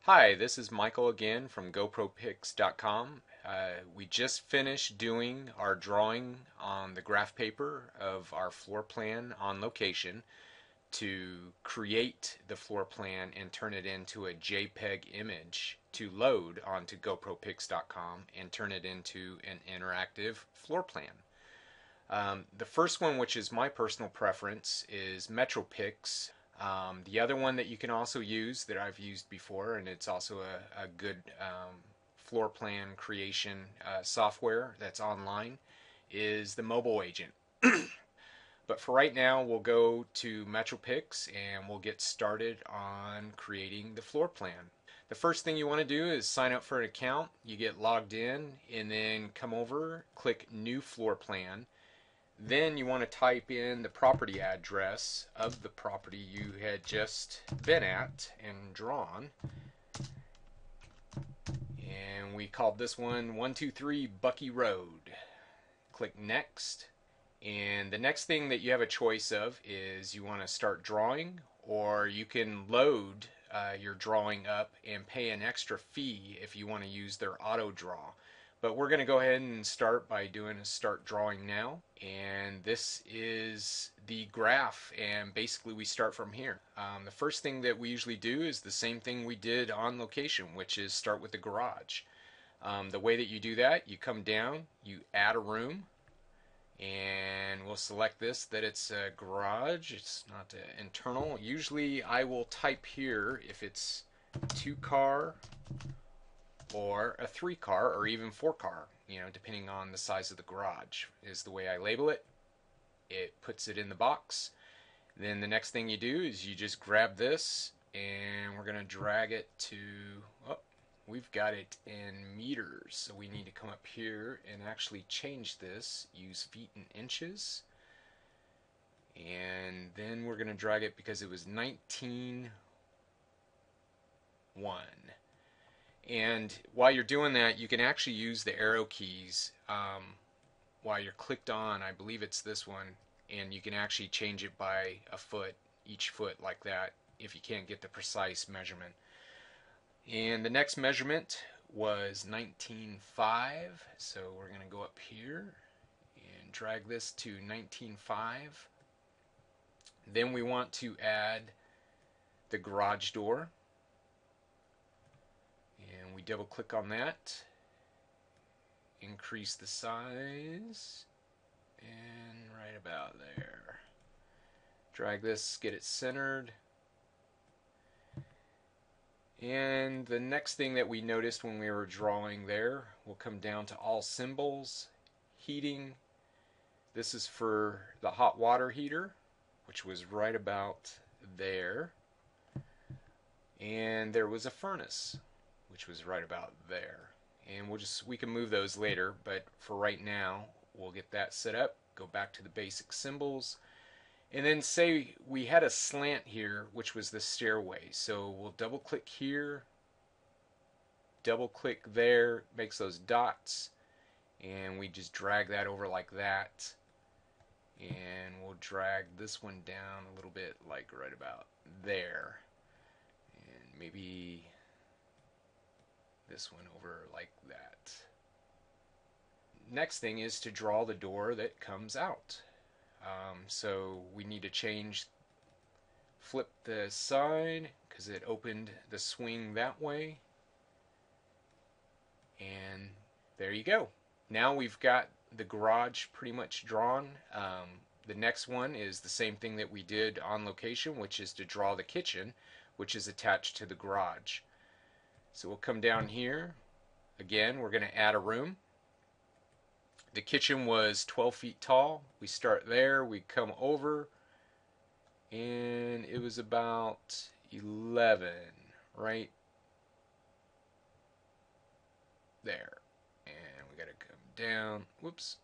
Hi, this is Michael again from GoProPix.com. We just finished doing our drawing on the graph paper of our floor plan on location to create the floor plan and turn it into a JPEG image to load onto GoProPix.com and turn it into an interactive floor plan. The first one, which is my personal preference, is Metropix. The other one that you can also use that I've used before, and it's also a good floor plan creation software that's online, is the Mobile Agent. But for right now, we'll go to Metropix and we'll get started on creating the floor plan. The first thing you want to do is sign up for an account. You get logged in and then come over, click New Floor Plan. Then you want to type in the property address of the property you had just been at and drawn. And we called this one 123 Bucky Road. Click Next. And the next thing that you have a choice of is you want to start drawing, or you can load your drawing up and pay an extra fee if you want to use their auto draw. But we're going to go ahead and start by doing a start drawing now. And this is the graph, and basically we start from here. The first thing that we usually do is the same thing we did on location, which is start with the garage. The way that you do that, you come down, you add a room, and we'll select this that it's a garage, it's not internal. Usually I will type here if it's 2-car or a 3-car or even 4-car, depending on the size of the garage is the way I label it. It puts it in the box. Then the next thing you do is you just grab this and we're going to drag it to, we've got it in meters, so we need to come up here and actually change this, use feet and inches, and then we're going to drag it because it was 19.1. And while you're doing that, you can actually use the arrow keys while you're clicked on, I believe it's this one, and you can actually change it by a foot, each foot like that, if you can't get the precise measurement. And the next measurement was 19.5, so we're going to go up here and drag this to 19.5. Then we want to add the garage door, and we double click on that, increase the size, and right about there. Drag this, get it centered. And the next thing that we noticed when we were drawing there, we'll come down to all symbols, heating. This is for the hot water heater, which was right about there. And there was a furnace, which was right about there. And we can move those later, but for right now, we'll get that set up, go back to the basic symbols. And then say we had a slant here, which was the stairway. So we'll double click here, double click there, makes those dots, and we just drag that over like that. And we'll drag this one down a little bit, like right about there. And maybe this one over like that. Next thing is to draw the door that comes out. So we need to flip the side because it opened the swing that way. And there you go. Now we've got the garage pretty much drawn. The next one is the same thing that we did on location, which is to draw the kitchen, which is attached to the garage. So we'll come down here. Again, we're going to add a room. The kitchen was 12 feet tall. We start there, we come over, and it was about 11, right there. And we got to come down. Whoops.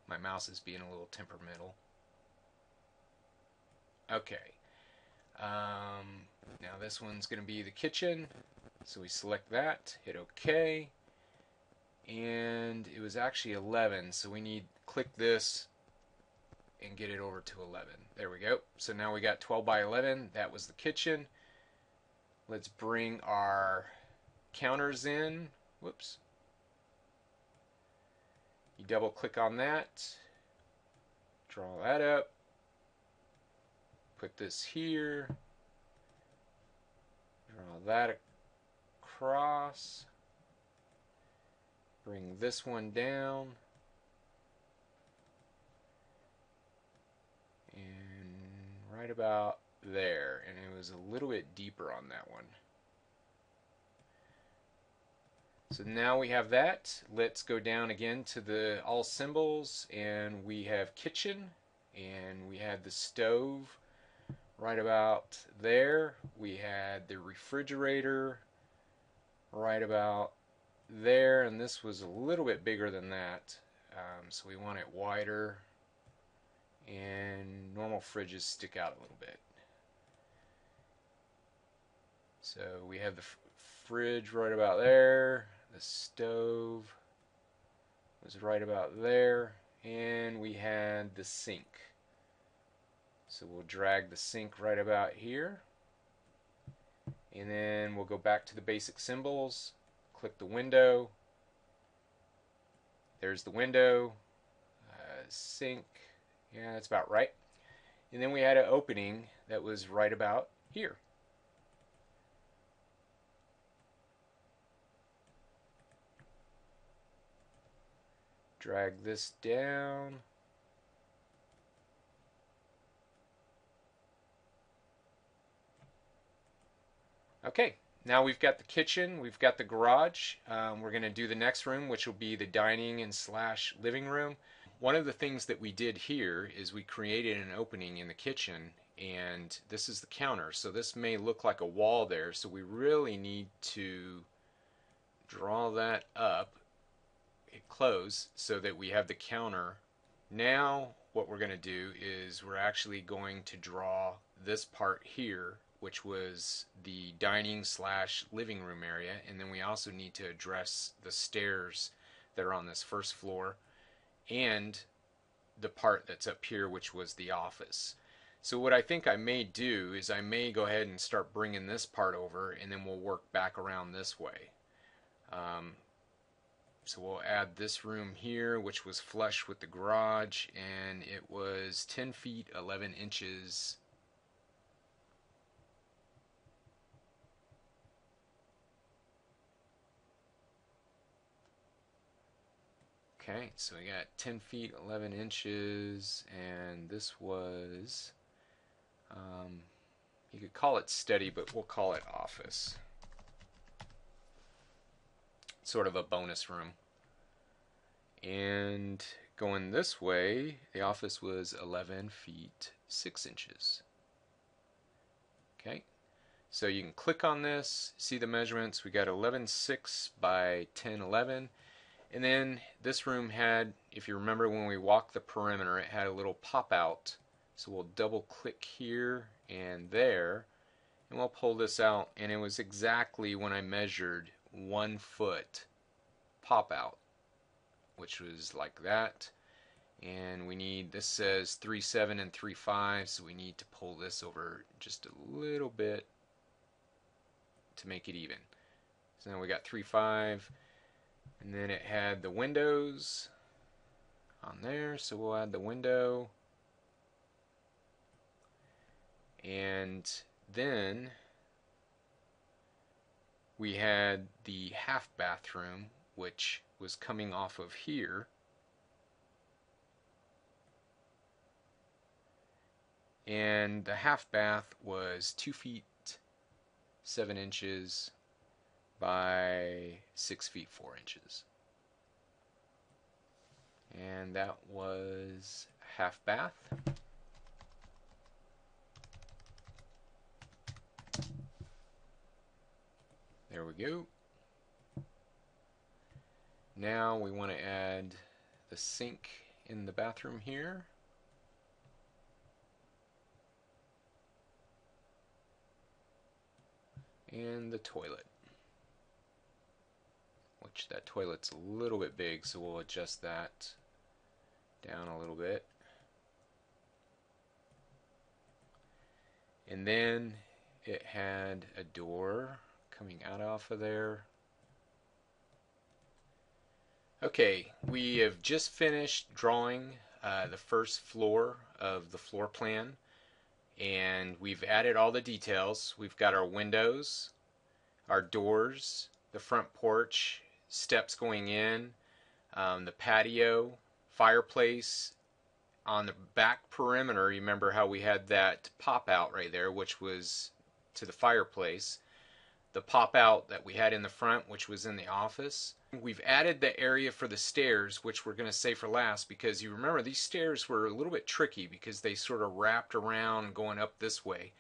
My mouse is being a little temperamental. Okay. Now this one's going to be the kitchen. So we select that, hit OK, and it was actually 11, so we need click this and get it over to 11. There we go. So now we got 12 by 11. That was the kitchen. Let's bring our counters in. Whoops. You double click on that. Draw that up. Put this here. Draw that across. Bring this one down. And right about there. And it was a little bit deeper on that one. So now we have that. Let's go down again to the all symbols, and we have kitchen, and we had the stove right about there. We had the refrigerator right about there, and this was a little bit bigger than that, so we want it wider, and normal fridges stick out a little bit. So we have the fridge right about there. The stove was right about there, and we had the sink. So we'll drag the sink right about here, and then we'll go back to the basic symbols, click the window. There's the window, sink, yeah, that's about right. And then we had an opening that was right about here. Drag this down. Okay, now we've got the kitchen, we've got the garage. We're going to do the next room, which will be the dining and slash living room. One of the things that we did here is we created an opening in the kitchen, and this is the counter. So this may look like a wall there, so we really need to draw that up, close, so that we have the counter. Now what we're going to do is we're actually going to draw this part here, which was the dining slash living room area, and then we also need to address the stairs that are on this first floor and the part that's up here, which was the office. So what I think I may do is I may go ahead and start bringing this part over, and then we'll work back around this way. So we'll add this room here, which was flush with the garage, and it was 10 feet 11 inches. Okay, so we got 10 feet 11 inches, and this was, you could call it study, but we'll call it office. Sort of a bonus room. And going this way, the office was 11 feet 6 inches. Okay, so you can click on this, see the measurements. We got 11.6 by 10.11. And then this room had, if you remember when we walked the perimeter, it had a little pop out. So we'll double click here and there, and we'll pull this out, and it was exactly when I measured 1 foot pop out, which was like that. And we need, this says 3.7 and 3.5, so we need to pull this over just a little bit to make it even. So now we got 3.5. And then it had the windows on there, so we'll add the window. And then we had the half bathroom, which was coming off of here. And the half bath was 2 feet 7 inches by 6 feet 4 inches. And that was half bath. There we go. Now we want to add the sink in the bathroom here. And the toilet. Which that toilet's a little bit big, so we'll adjust that down a little bit. And then it had a door coming out off of there. Okay, we have just finished drawing the first floor of the floor plan, and we've added all the details. We've got our windows, our doors, the front porch, steps going in, the patio, fireplace. On the back perimeter, you remember how we had that pop out right there, which was to the fireplace. The pop out that we had in the front, which was in the office. We've added the area for the stairs, which we're going to save for last, because you remember these stairs were a little bit tricky because they sort of wrapped around going up this way.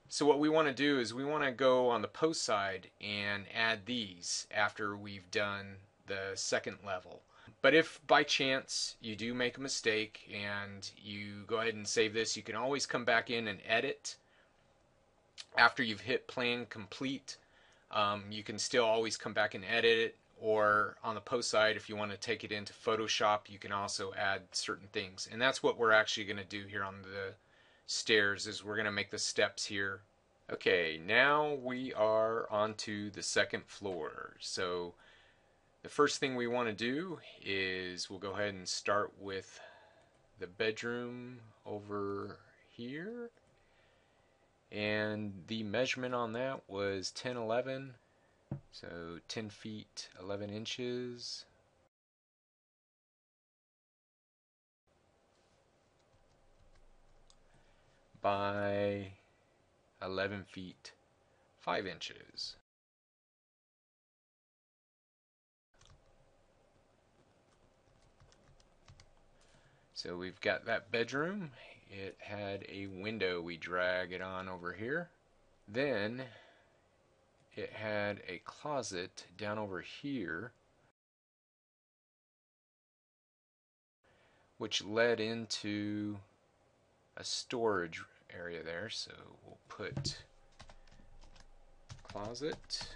So what we want to do is we want to go on the post side and add these after we've done the second level. But if by chance you do make a mistake and you go ahead and save this, you can always come back in and edit after you've hit plan complete. You can still always come back and edit it, or on the post side, if you want to take it into Photoshop, you can also add certain things. And that's what we're actually going to do here on the stairs, is we're going to make the steps here. Okay, now we are onto the second floor. So the first thing we want to do is we'll go ahead and start with the bedroom over here. And the measurement on that was 10-11, so 10 feet 11 inches. By 11 feet 5 inches. So we've got that bedroom. It had a window. We drag it on over here. Then it had a closet down over here, which led into a storage area there. So we'll put closet,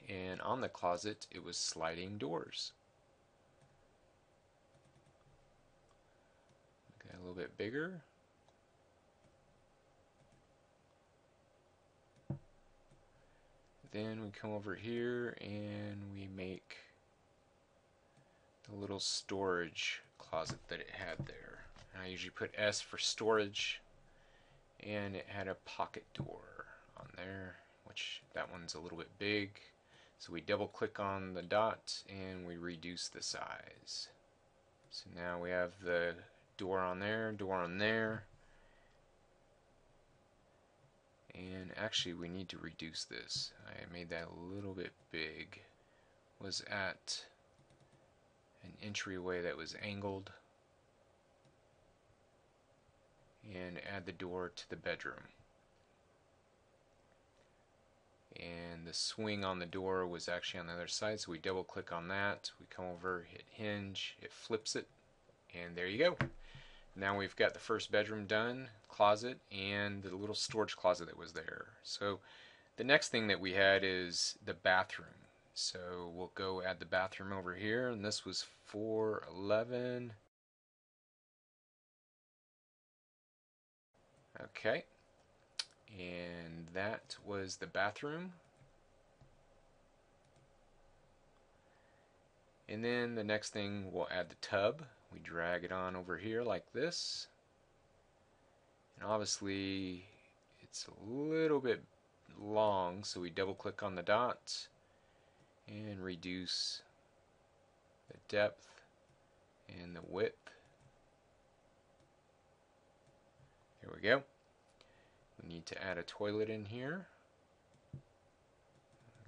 and on the closet it was sliding doors. A little bit bigger. Then we come over here and we make the little storage closet that it had there. I usually put S for storage, and it had a pocket door on there, which that one's a little bit big. So we double click on the dot and we reduce the size. So now we have the door on there, door on there. And actually we need to reduce this. I made that a little bit big. Was at an entryway that was angled. And add the door to the bedroom. And the swing on the door was actually on the other side, so we double click on that. We come over, hit hinge, it flips it, and there you go. Now we've got the first bedroom done, closet, and the little storage closet that was there. So the next thing that we had is the bathroom. So we'll go add the bathroom over here, and this was 411. Okay, and that was the bathroom. And then the next thing, we'll add the tub. We drag it on over here like this. And obviously it's a little bit long, so we double click on the dot and reduce the depth and the width. There we go. We need to add a toilet in here.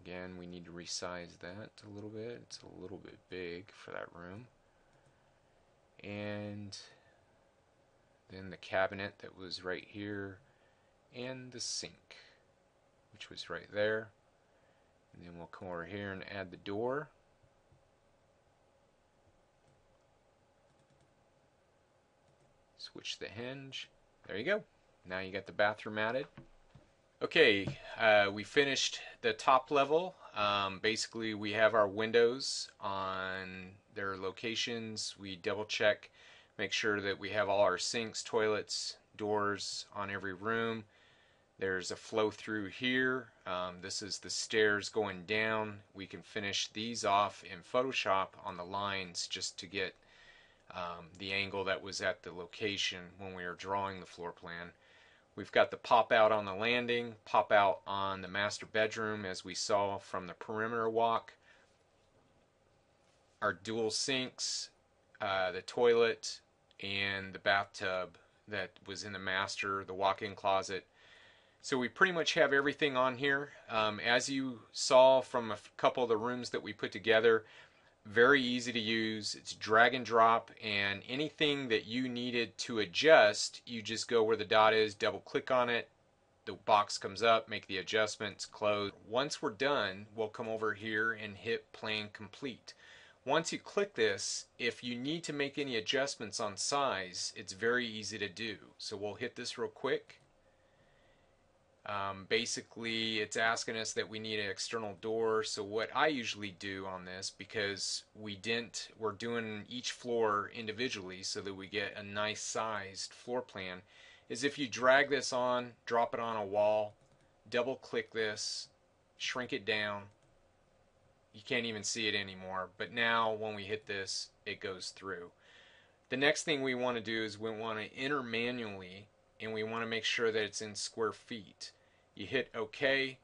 Again, we need to resize that a little bit. It's a little bit big for that room. And then the cabinet that was right here, and the sink, which was right there. And then we'll come over here and add the door. Switch the hinge. There you go. Now you got the bathroom added. Okay, we finished the top level. Basically, we have our windows on their locations. We double check, make sure that we have all our sinks, toilets, doors on every room. There's a flow through here. This is the stairs going down. We can finish these off in Photoshop on the lines just to get the angle that was at the location when we were drawing the floor plan. We've got the pop out on the landing, pop out on the master bedroom as we saw from the perimeter walk. Our dual sinks, the toilet, and the bathtub that was in the master, the walk-in closet. So we pretty much have everything on here. As you saw from a couple of the rooms that we put together, very easy to use. It's drag and drop, and anything that you needed to adjust, you just go where the dot is, double click on it, the box comes up, make the adjustments, close. Once we're done, we'll come over here and hit plan complete. Once you click this, if you need to make any adjustments on size, it's very easy to do. So we'll hit this real quick. Basically, it's asking us that we need an external door. So what I usually do on this, because we're doing each floor individually so that we get a nice sized floor plan, is if you drag this on, drop it on a wall, double click this, shrink it down, you can't even see it anymore. But now when we hit this, it goes through. The next thing we want to do is we want to enter manually, and we want to make sure that it's in square feet. You hit OK,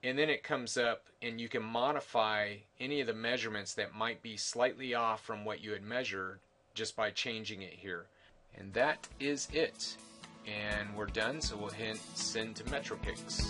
and then it comes up and you can modify any of the measurements that might be slightly off from what you had measured just by changing it here. And that is it. And we're done, so we'll hit send to Metropix.